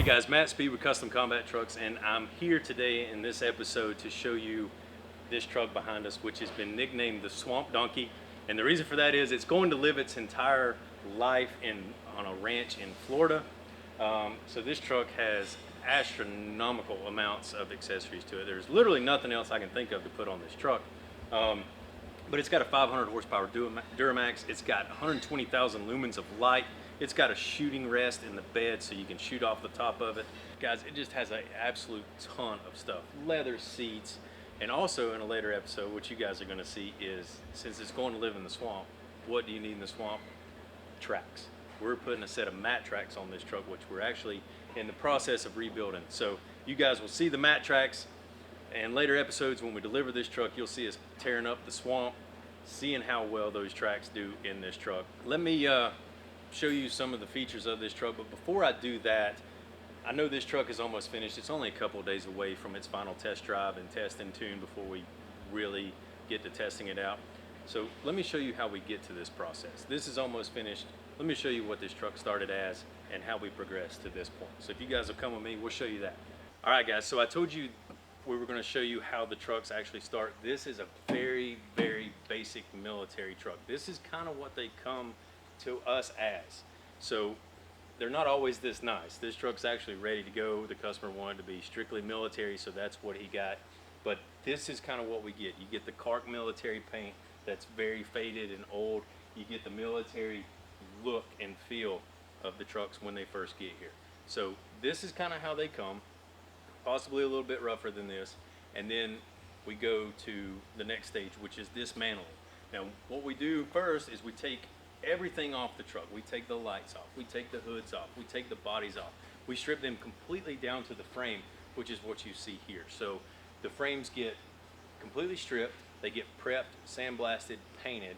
Guys, Matt Speed with Custom Combat Trucks, and I'm here today in this episode to show you this truck behind us, which has been nicknamed the Swamp Donkey. And the reason for that is it's going to live its entire life on a ranch in Florida. So this truck has astronomical amounts of accessories to it. There's literally nothing else I can think of to put on this truck. But it's got a 500 horsepower Duramax. It's got 120,000 lumens of light. It's got a shooting rest in the bed so you can shoot off the top of it. Guys, it just has an absolute ton of stuff. Leather seats, and also in a later episode, what you guys are gonna see is, since it's going to live in the swamp, what do you need in the swamp? Tracks. We're putting a set of mat tracks on this truck, which we're actually in the process of rebuilding. So you guys will see the mat tracks, and later episodes when we deliver this truck, you'll see us tearing up the swamp, seeing how well those tracks do in this truck. Let me show you some of the features of this truck, but before I do that, I know this truck is almost finished. It's only a couple of days away from its final test drive and test and tune before we really get to testing it out. So let me show you how we get to this process. This is almost finished. Let me show you what this truck started as and how we progressed to this point. So if you guys will come with me, we'll show you that. All right, guys, so I told you we were going to show you how the trucks actually start. This is a very, very basic military truck. This is kind of what they come to us as. So they're not always this nice. This truck's actually ready to go. The customer wanted to be strictly military, so that's what he got. But this is kind of what we get. You get the Clark military paint that's very faded and old. You get the military look and feel of the trucks when they first get here. So this is kind of how they come, possibly a little bit rougher than this. And then we go to the next stage, which is dismantling. Now what we do first is we take everything off the truck. We take the lights off, we take the hoods off, we take the bodies off. We strip them completely down to the frame, which is what you see here. So the frames get completely stripped, they get prepped, sandblasted, painted,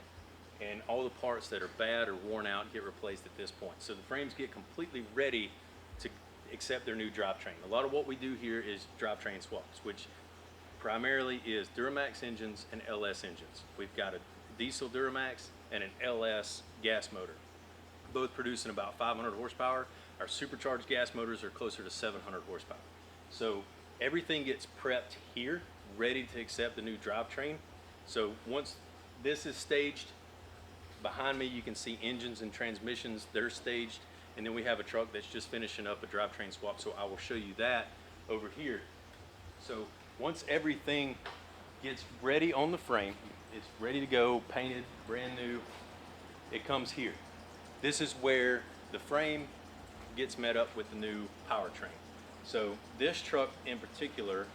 and all the parts that are bad or worn out get replaced at this point. So the frames get completely ready to accept their new drivetrain. A lot of what we do here is drivetrain swaps, which primarily is Duramax engines and LS engines. We've got a diesel Duramax and an LS gas motor, both producing about 500 horsepower. Our supercharged gas motors are closer to 700 horsepower. So everything gets prepped here, ready to accept the new drivetrain. So once this is staged, behind me you can see engines and transmissions, they're staged, and then we have a truck that's just finishing up a drivetrain swap, so I will show you that over here. So once everything gets ready on the frame, it's ready to go, painted, brand new, it comes here. This is where the frame gets met up with the new powertrain. So this truck in particular,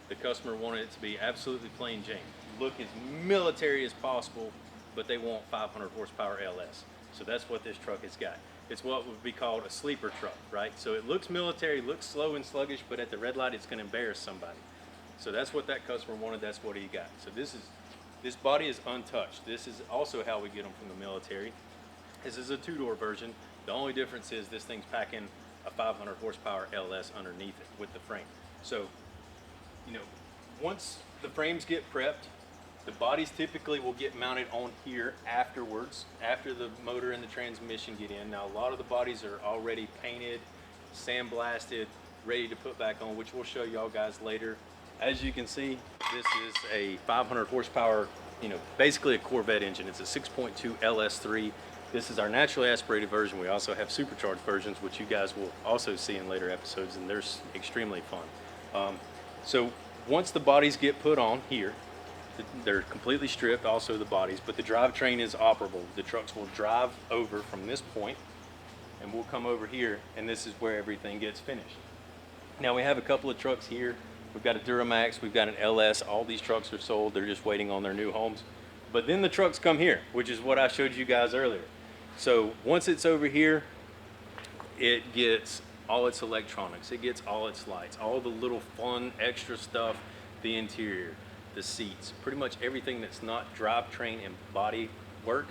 the customer wanted it to be absolutely plain Jane. Look as military as possible, but they want 500 horsepower LS. So that's what this truck has got. It's what would be called a sleeper truck, right? So it looks military, looks slow and sluggish, but at the red light it's gonna embarrass somebody. So that's what that customer wanted, that's what he got. So this body is untouched. This is also how we get them from the military. This is a two-door version. The only difference is this thing's packing a 500 horsepower LS underneath it with the frame. So, you know, once the frames get prepped, the bodies typically will get mounted on here afterwards, after the motor and the transmission get in. Now, a lot of the bodies are already painted, sandblasted, ready to put back on, which we'll show y'all guys later. As you can see, this is a 500 horsepower, you know, basically a Corvette engine. It's a 6.2 LS3. This is our naturally aspirated version. We also have supercharged versions, which you guys will also see in later episodes, and they're extremely fun. So once the bodies get put on here, they're completely stripped, also the bodies, but the drivetrain is operable. The trucks will drive over from this point, and we'll come over here, and this is where everything gets finished. Now we have a couple of trucks here. We've got a Duramax, we've got an LS. All these trucks are sold. They're just waiting on their new homes. But then the trucks come here, which is what I showed you guys earlier. So once it's over here, it gets all its electronics. It gets all its lights, all the little fun extra stuff, the interior, the seats, pretty much everything that's not drivetrain and body work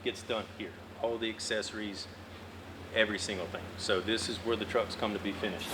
gets done here. All the accessories, every single thing. So this is where the trucks come to be finished.